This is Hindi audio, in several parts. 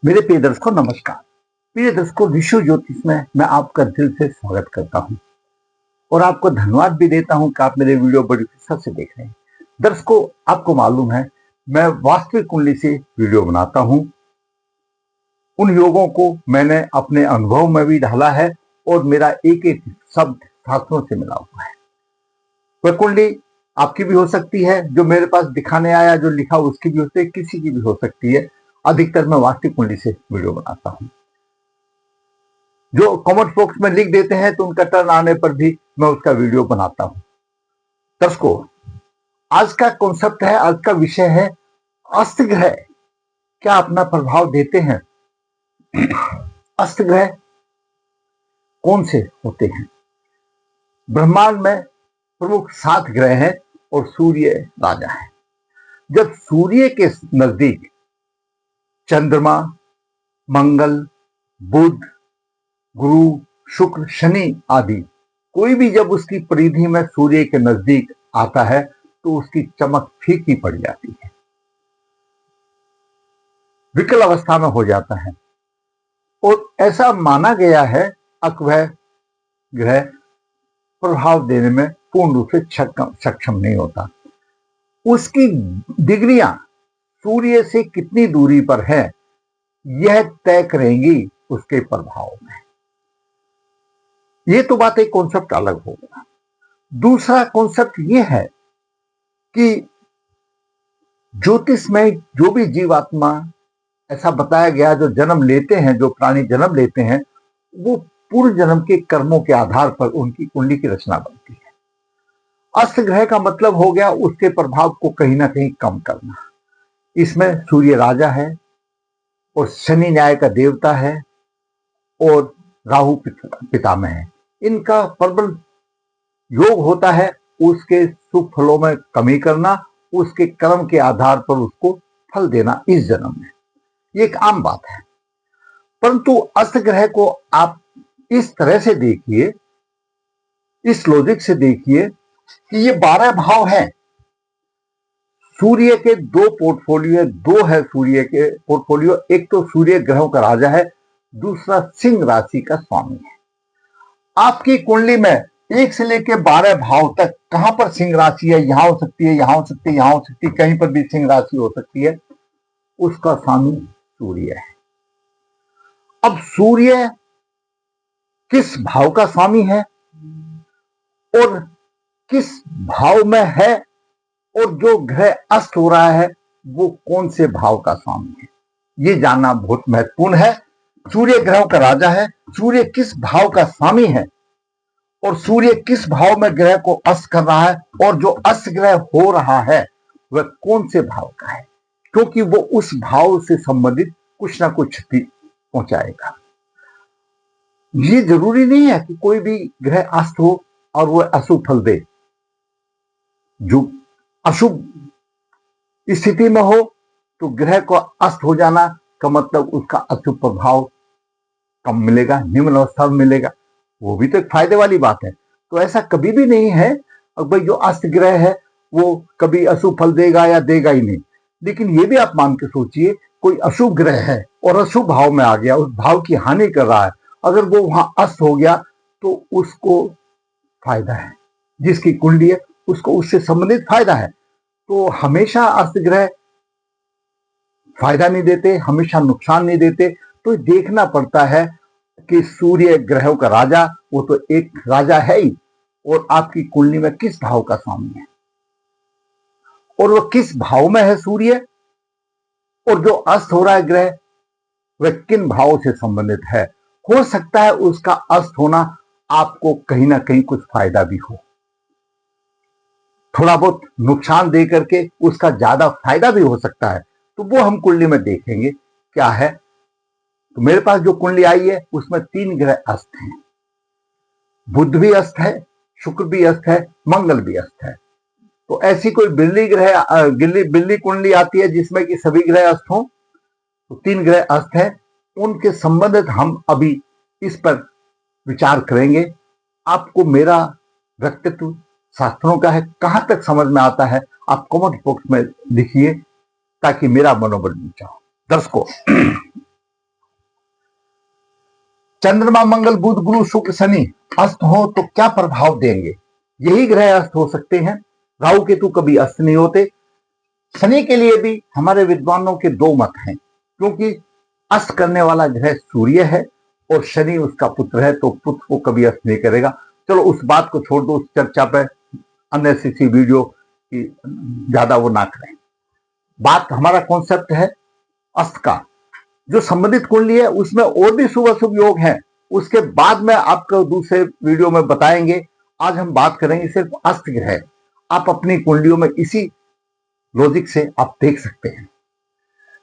मेरे प्रिय दर्शकों नमस्कार। प्रिय दर्शकों, विश्व ज्योतिष में मैं आपका दिल से स्वागत करता हूं और आपको धन्यवाद भी देता हूं कि आप मेरे वीडियो बड़ी फुर्सत से देख रहे हैं। दर्शकों, आपको मालूम है मैं वास्तविक कुंडली से वीडियो बनाता हूं। उन योगों को मैंने अपने अनुभव में भी ढाला है और मेरा एक एक शब्द शास्त्रों से मिला हुआ है। वह कुंडली आपकी भी हो सकती है, जो मेरे पास दिखाने आया जो लिखा उसकी भी हो सकती है, किसी की भी हो सकती है। अधिकतर मैं वास्तविक कुंडली से वीडियो बनाता हूं। जो कमेंट बॉक्स में लिख देते हैं तो उनका टर्न आने पर भी मैं उसका वीडियो बनाता हूं। दर्शकों, आज का कॉन्सेप्ट है, आज का विषय है अस्त ग्रह क्या अपना प्रभाव देते हैं। अस्त ग्रह कौन से होते हैं? ब्रह्मांड में प्रमुख 7 ग्रह हैं और सूर्य राजा है। जब सूर्य के नजदीक चंद्रमा, मंगल, बुध, गुरु, शुक्र, शनि आदि कोई भी जब उसकी परिधि में सूर्य के नजदीक आता है तो उसकी चमक फीकी पड़ जाती है, विकल अवस्था में हो जाता है। और ऐसा माना गया है कि वह ग्रह प्रभाव देने में पूर्ण रूप से सक्षम नहीं होता। उसकी डिग्रियां सूर्य से कितनी दूरी पर है यह तय करेंगी उसके प्रभाव में। ये तो बात एक कॉन्सेप्ट अलग हो गया। दूसरा कॉन्सेप्ट ये है कि ज्योतिष में जो भी जीवात्मा ऐसा बताया गया जो जन्म लेते हैं, जो प्राणी जन्म लेते हैं, वो पूर्व जन्म के कर्मों के आधार पर उनकी कुंडली की रचना बनती है। अस्त ग्रह का मतलब हो गया उसके प्रभाव को कहीं ना कहीं कम करना। इसमें सूर्य राजा है और शनि न्याय का देवता है और राहु पितामह है। इनका प्रबल योग होता है उसके शुभ फलों में कमी करना, उसके कर्म के आधार पर उसको फल देना इस जन्म में। ये एक आम बात है। परंतु अस्त ग्रह को आप इस तरह से देखिए, इस लॉजिक से देखिए कि ये 12 भाव हैं। सूर्य के 2 पोर्टफोलियो, 2 है सूर्य के पोर्टफोलियो। एक तो सूर्य ग्रहों का राजा है, दूसरा सिंह राशि का स्वामी है। आपकी कुंडली में 1 से लेकर 12 भाव तक कहां पर सिंह राशि है, यहां हो सकती है, यहां हो सकती है, यहां हो सकती है, कहीं पर भी सिंह राशि हो सकती है, उसका स्वामी सूर्य है। अब सूर्य किस भाव का स्वामी है और किस भाव में है और जो ग्रह अस्त हो रहा है वो कौन से भाव का स्वामी है, ये जानना बहुत महत्वपूर्ण है। सूर्य ग्रहों का राजा है, सूर्य किस भाव का स्वामी है और सूर्य किस भाव में ग्रह को अस्त कर रहा है और जो अस्त ग्रह हो रहा है वह कौन से भाव का है, क्योंकि वो उस भाव से संबंधित कुछ ना कुछ क्षति पहुंचाएगा। ये जरूरी नहीं है कि कोई भी ग्रह अस्त हो और वह अशुभ फल दे। जो अशुभ स्थिति में हो तो ग्रह को अस्त हो जाना का मतलब उसका अशुभ प्रभाव कम मिलेगा, निम्न अवस्था में मिलेगा। वो भी तो एक फायदे वाली बात है। तो ऐसा कभी भी नहीं है भाई जो अस्त ग्रह है वो कभी अशुभ फल देगा या देगा ही नहीं। लेकिन ये भी आप मान के सोचिए, कोई अशुभ ग्रह है और अशुभ भाव में आ गया, उस भाव की हानि कर रहा है, अगर वो वहां अस्त हो गया तो उसको फायदा है, जिसकी कुंडली है उसको उससे संबंधित फायदा है। तो हमेशा अस्त ग्रह फायदा नहीं देते, हमेशा नुकसान नहीं देते। तो देखना पड़ता है कि सूर्य ग्रहों का राजा, वो तो एक राजा है ही, और आपकी कुंडली में किस भाव का स्वामी है और वो किस भाव में है सूर्य, और जो अस्त हो रहा है ग्रह वह किन भावों से संबंधित है। हो सकता है उसका अस्त होना आपको कहीं ना कहीं कुछ फायदा भी हो, थोड़ा बहुत नुकसान दे करके उसका ज्यादा फायदा भी हो सकता है। तो वो हम कुंडली में देखेंगे क्या है। तो मेरे पास जो कुंडली आई है उसमें 3 ग्रह अस्त हैं। बुध भी अस्त है, शुक्र भी अस्त है, मंगल भी अस्त है। तो ऐसी कोई बिल्ली कुंडली आती है जिसमें कि सभी ग्रह अस्त हों, तो 3 ग्रह अस्त है। उनके संबंधित हम अभी इस पर विचार करेंगे। आपको मेरा व्यक्तित्व शास्त्रों का है कहां तक समझ में आता है, आप कमेंट बॉक्स में लिखिए ताकि मेरा मनोबल ऊंचा हो। दर्शकों, चंद्रमा, मंगल, बुध, गुरु, शुक्र, शनि अस्त हो तो क्या प्रभाव देंगे? यही ग्रह अस्त हो सकते हैं। राहु केतु कभी अस्त नहीं होते। शनि के लिए भी हमारे विद्वानों के दो मत हैं, क्योंकि अस्त करने वाला ग्रह सूर्य है और शनि उसका पुत्र है, तो पुत्र को कभी अस्त नहीं करेगा। चलो उस बात को छोड़ दो, उस चर्चा पे अननेसेसरी वीडियो की ज्यादा वो ना करें। बात हमारा कॉन्सेप्ट है अस्त का। जो संबंधित कुंडली है उसमें और भी शुभ अशुभ योग हैं, उसके बाद में आपको दूसरे वीडियो में बताएंगे। आज हम बात करेंगे सिर्फ अस्त ग्रह। आप अपनी कुंडलियों में इसी लॉजिक से आप देख सकते हैं।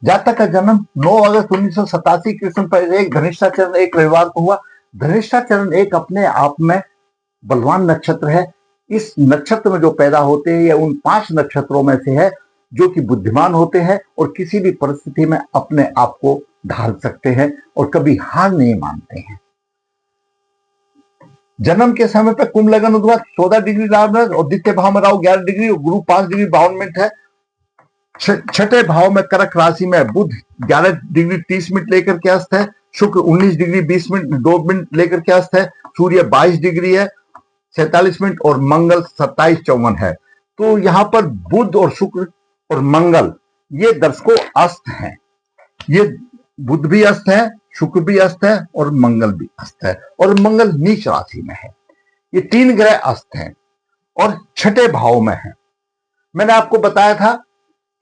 जातक का जन्म 9 अगस्त 1987 कृष्ण पर एक धनिष्ठा चरण 1 रविवार को हुआ। धनिष्ठा चरण 1 अपने आप में बलवान नक्षत्र है। इस नक्षत्र में जो पैदा होते हैं, यह उन 5 नक्षत्रों में से है जो कि बुद्धिमान होते हैं और किसी भी परिस्थिति में अपने आप को ढाल सकते हैं और कभी हार नहीं मानते हैं। जन्म के समय पर कुंभ लगन उद्वास 14 डिग्री लाभ और द्वितीय भाव में राहु 11 डिग्री और गुरु 5 डिग्री 52 मिनट है। छठे भाव में कर्क राशि में बुध 11 डिग्री 30 मिनट लेकर के अस्त है। शुक्र 19 डिग्री 20 मिनट 2 मिनट लेकर के अस्त है। सूर्य 22 डिग्री है 47 मिनट और मंगल 27-54 है। तो यहां पर बुध और शुक्र और मंगल ये दर्शकों अस्त हैं। ये बुध भी अस्त है, शुक्र भी अस्त है और मंगल भी अस्त है, और मंगल नीच राशि में है। ये 3 ग्रह अस्त हैं और छठे भाव में है। मैंने आपको बताया था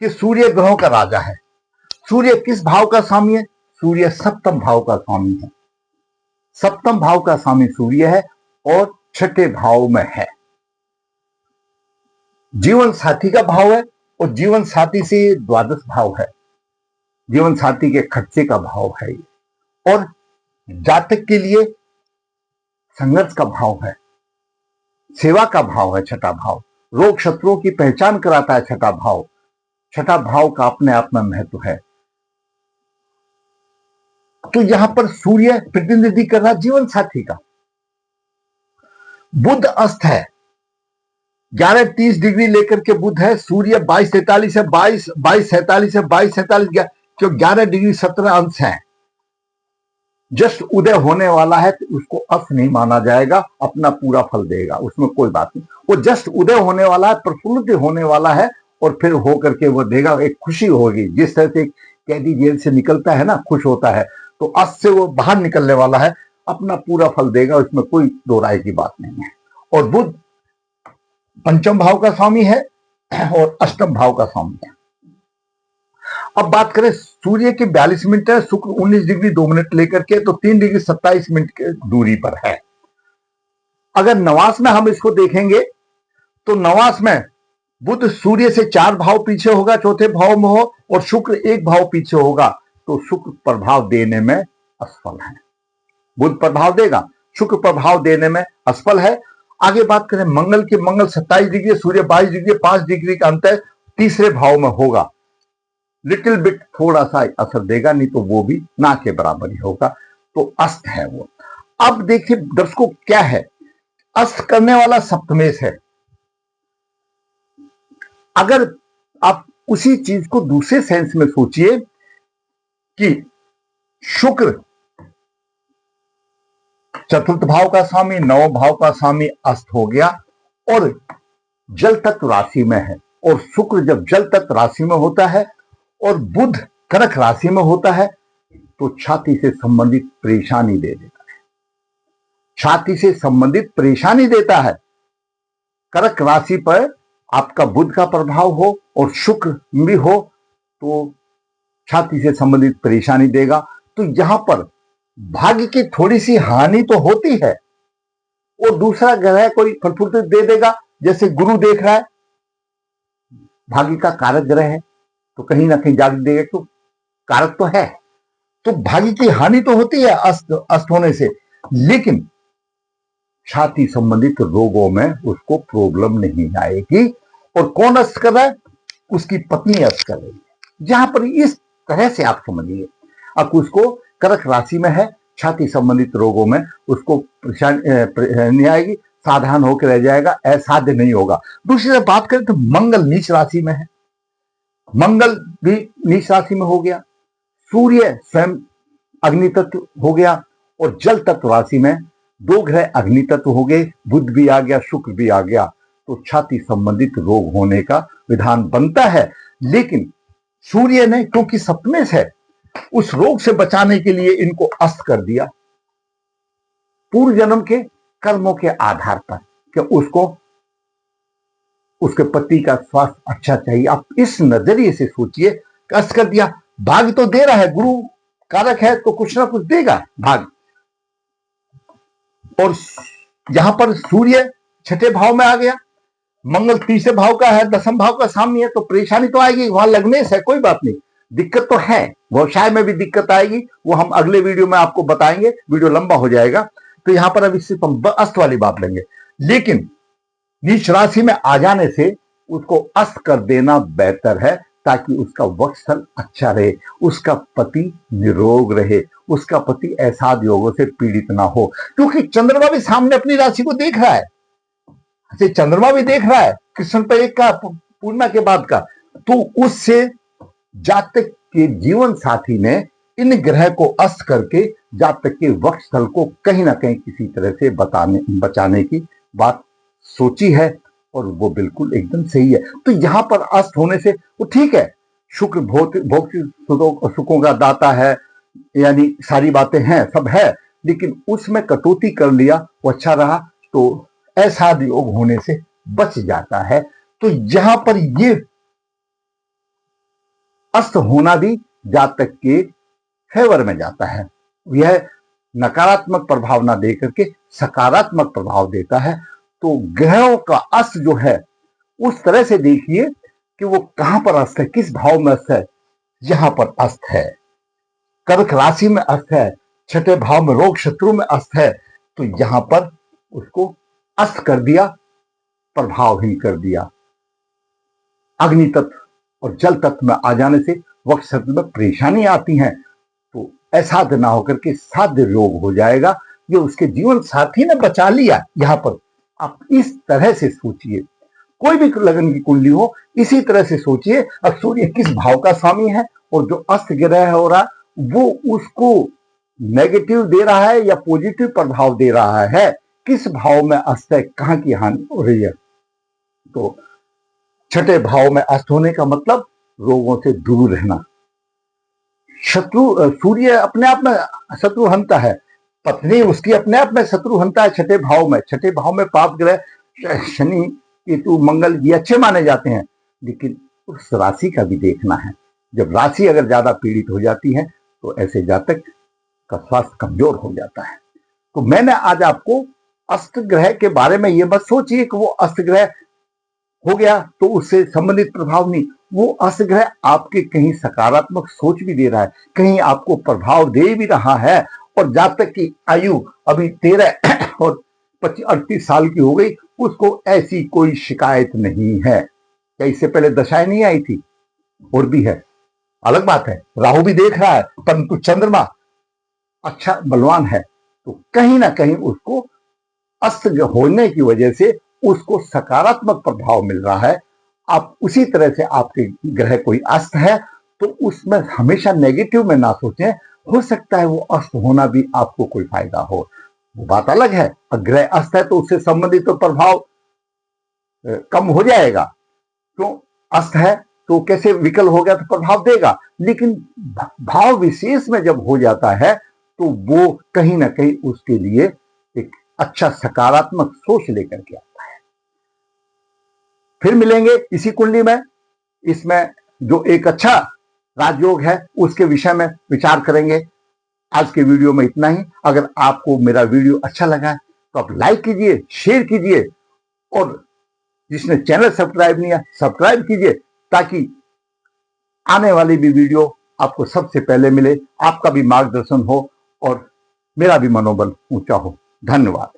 कि सूर्य ग्रहों का राजा है। सूर्य किस भाव का स्वामी है? सूर्य सप्तम भाव का स्वामी है। सप्तम भाव का स्वामी सूर्य है और छठे भाव में है। जीवन साथी का भाव है और जीवन साथी से द्वादश भाव है। जीवन साथी के खर्चे का भाव है ये। और जातक के लिए संघर्ष का भाव है, सेवा का भाव है छठा भाव। रोग शत्रुओं की पहचान कराता है छठा भाव। छठा भाव का अपने आप में महत्व है। तो यहां पर सूर्य प्रतिनिधि कर रहा जीवन साथी का। बुध अस्त है 11:30 डिग्री लेकर के बुध है। सूर्य 22:43 है 22:47 है 22:47 जो 11 डिग्री 17 अंश है। जस्ट उदय होने वाला है तो उसको अस्त नहीं माना जाएगा, अपना पूरा फल देगा, उसमें कोई बात नहीं। वो जस्ट उदय होने वाला है, प्रफुल्लित होने वाला है और फिर होकर के वो देगा। एक खुशी होगी, जिस तरह से कैदी जेल से निकलता है ना, खुश होता है, तो अस्त से वो बाहर निकलने वाला है, अपना पूरा फल देगा, उसमें कोई दो राय की बात नहीं है। और बुध पंचम भाव का स्वामी है और अष्टम भाव का स्वामी है। अब बात करें सूर्य की 42 मिनट है, शुक्र 19 डिग्री 2 मिनट लेकर के, तो 3 डिग्री 27 मिनट की दूरी पर है। अगर नवास में हम इसको देखेंगे तो नवास में बुध सूर्य से 4 भाव पीछे होगा, चौथे भाव में हो, और शुक्र 1 भाव पीछे होगा, तो शुक्र प्रभाव देने में असफल है। बुध प्रभाव देगा, शुक्र प्रभाव देने में असफल है। आगे बात करें मंगल की, मंगल 27 डिग्री, सूर्य 22 डिग्री, 5 डिग्री का अंतर तीसरे भाव में होगा। लिटिल बिट थोड़ा सा असर देगा, नहीं तो वो भी ना के बराबर ही होगा, तो अस्त है वो। अब देखिए दर्शकों क्या है, अस्त करने वाला सप्तमेश है। अगर आप उसी चीज को दूसरे सेंस में सोचिए कि शुक्र चतुर्थ भाव का स्वामी, 9 भाव का स्वामी अस्त हो गया और जल तत्व राशि में है, और शुक्र जब जल तत्व राशि में होता है और बुध कर्क राशि में होता है तो छाती से संबंधित परेशानी दे देता है। छाती से संबंधित परेशानी देता है। कर्क राशि पर आपका बुध का प्रभाव हो और शुक्र भी हो तो छाती से संबंधित परेशानी देगा। तो यहां पर भाग्य की थोड़ी सी हानि तो होती है, और दूसरा ग्रह कोई प्रफुल्लित दे देगा, जैसे गुरु देख रहा है, भाग्य का कारक ग्रह है तो कहीं ना कहीं जाग देगा, तो कारक तो है, तो भाग्य की हानि तो होती है अस्त होने से, लेकिन छाती संबंधित रोगों में उसको प्रॉब्लम नहीं आएगी। और कौन अस्त कर रहा है? उसकी पत्नी अस्त कर रही है। जहां पर इस तरह से आप समझिए, अब उसको कर्क राशि में है, छाती संबंधित रोगों में उसको परेशानी नहीं आएगी, साधारण होकर रह जाएगा, असाध्य नहीं होगा। दूसरी तरफ बात करें तो मंगल नीच राशि में है, मंगल भी नीच राशि में हो गया। सूर्य स्वयं अग्नि तत्व हो गया और जल तत्व राशि में 2 ग्रह अग्नि तत्व हो गए, बुध भी आ गया, शुक्र भी आ गया, तो छाती संबंधित रोग होने का विधान बनता है। लेकिन सूर्य ने क्योंकि सप्तमे से उस रोग से बचाने के लिए इनको अस्त कर दिया पूर्व जन्म के कर्मों के आधार पर कि उसको उसके पति का स्वास्थ्य अच्छा चाहिए। आप इस नजरिए से सोचिए, अस्त कर दिया। भाग्य तो दे रहा है, गुरु कारक है तो कुछ ना कुछ देगा भाग्य। और यहां पर सूर्य छठे भाव में आ गया, मंगल तीसरे भाव का है, दसम भाव का सामने है, तो परेशानी तो आएगी। वहां लगने से कोई बात नहीं, दिक्कत तो है, व्यवसाय में भी दिक्कत आएगी, वो हम अगले वीडियो में आपको बताएंगे, वीडियो लंबा हो जाएगा। तो यहां पर अभी सिर्फ हम अस्त वाली बात लेंगे। लेकिन नीच राशि में आ जाने से उसको अस्त कर देना बेहतर है, ताकि उसका वत्सल अच्छा रहे, उसका पति निरोग रहे, उसका पति असाध योगों से पीड़ित ना हो। क्योंकि चंद्रमा भी सामने अपनी राशि को देख रहा है, चंद्रमा भी देख रहा है कृष्ण पर एक का पूर्णिमा के बाद का, तो उससे जातक के जीवन साथी ने इन ग्रह को अस्त करके जातक के वक्षस्थल को कहीं ना कहीं किसी तरह से बचाने की बात सोची है, और वो बिल्कुल एकदम सही है। तो यहां पर अस्त होने से वो ठीक है, शुक्र भौतिक सुखों का दाता है, यानी सारी बातें हैं, सब है, लेकिन उसमें कटौती कर लिया, वो अच्छा रहा, तो ऐसा योग होने से बच जाता है। तो यहां पर ये अस्त होना भी जातक के फेवर में जाता है, यह नकारात्मक प्रभाव ना दे करके सकारात्मक प्रभाव देता है। तो ग्रहों का अस्त जो है उस तरह से देखिए कि वो कहां पर अस्त है, किस भाव में अस्त है। यहां पर अस्त है, कर्क राशि में अस्त है, छठे भाव में रोग शत्रु में अस्त है, तो यहां पर उसको अस्त कर दिया, प्रभावहीन कर दिया। अग्नि तत्व और जल तत्व में आ जाने से वक्त शत्रु में परेशानी आती है, तो असाध्य ना होकर के साध्य रोग हो जाएगा। ये उसके जीवन साथी ने बचा लिया। यहां पर आप इस तरह से सोचिए, कोई भी लगन की कुंडली हो, इसी तरह से सोचिए। अब सूर्य किस भाव का स्वामी है, और जो अस्त ग्रह हो रहा वो उसको नेगेटिव दे रहा है या पॉजिटिव प्रभाव दे रहा है, किस भाव में अस्त है, कहां की हानि हो रही है। तो छठे भाव में अस्त होने का मतलब रोगों से दूर रहना। शत्रु, सूर्य अपने आप में शत्रु हंता है, पत्नी उसकी अपने आप में शत्रु हंता है छठे भाव में। छठे भाव में पाप ग्रह शनि केतु मंगल ये अच्छे माने जाते हैं, लेकिन उस राशि का भी देखना है। जब राशि अगर ज्यादा पीड़ित हो जाती है तो ऐसे जातक का स्वास्थ्य कमजोर हो जाता है। तो मैंने आज आपको अस्त ग्रह के बारे में ये मत सोचिए कि वो अस्त ग्रह हो गया तो उससे संबंधित प्रभाव नहीं। वो अस्त ग्रह आपके कहीं सकारात्मक सोच भी दे रहा है, कहीं आपको प्रभाव दे भी रहा है। और जातक की आयु अभी 13 और 25-38 साल की हो गई, उसको ऐसी कोई शिकायत नहीं है। क्या इससे पहले दशाएं नहीं आई थी? और भी है, अलग बात है, राहु भी देख रहा है, परंतु चंद्रमा अच्छा बलवान है, तो कहीं ना कहीं उसको अस्त होने की वजह से उसको सकारात्मक प्रभाव मिल रहा है। आप उसी तरह से आपके ग्रह कोई अस्त है तो उसमें हमेशा नेगेटिव में ना सोचें, हो सकता है वो अस्त होना भी आपको कोई फायदा हो, वो बात अलग है। ग्रह अस्त है तो उससे संबंधित तो प्रभाव कम हो जाएगा, तो अस्त है तो कैसे विकल हो गया तो प्रभाव देगा, लेकिन भाव विशेष में जब हो जाता है तो वो कहीं ना कहीं उसके लिए एक अच्छा सकारात्मक सोच लेकर के आता है। फिर मिलेंगे इसी कुंडली में, इसमें जो एक अच्छा राजयोग है उसके विषय में विचार करेंगे। आज के वीडियो में इतना ही। अगर आपको मेरा वीडियो अच्छा लगा है तो आप लाइक कीजिए, शेयर कीजिए, और जिसने चैनल सब्सक्राइब नहीं किया सब्सक्राइब कीजिए, ताकि आने वाली भी वीडियो आपको सबसे पहले मिले, आपका भी मार्गदर्शन हो और मेरा भी मनोबल ऊंचा हो। धन्यवाद।